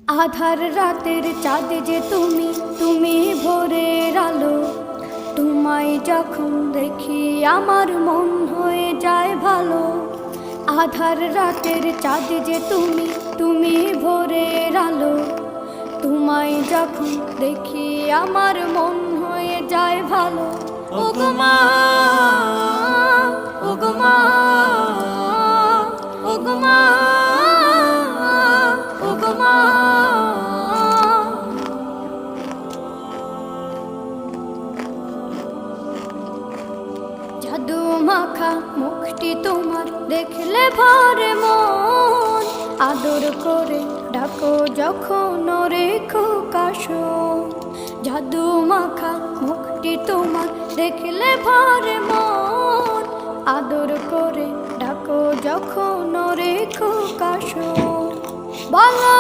আধার রাতের চাঁদ যে তুমি, তুমি ভোরের আলো। তোমায় যখন দেখি আমার মন হয়ে যায় ভালো। আধার রাতের চাঁদ যে তুমি, তুমি ভোরের আলো। তোমায় যখন দেখি আমার মন হয়ে যায় ভালো। ওগো মা, ওগো মা, ওগো মা, ওগো মা। জাদু মাখা মুখটি তোমার দেখলে ভরে মন। আদর করে ডাকো যখন রেখো কাশন। জাদু মাখা মুখটি তোমার দেখলে ভরে মন। আদর করে ডাকো যখন রেখো কাশন। বলো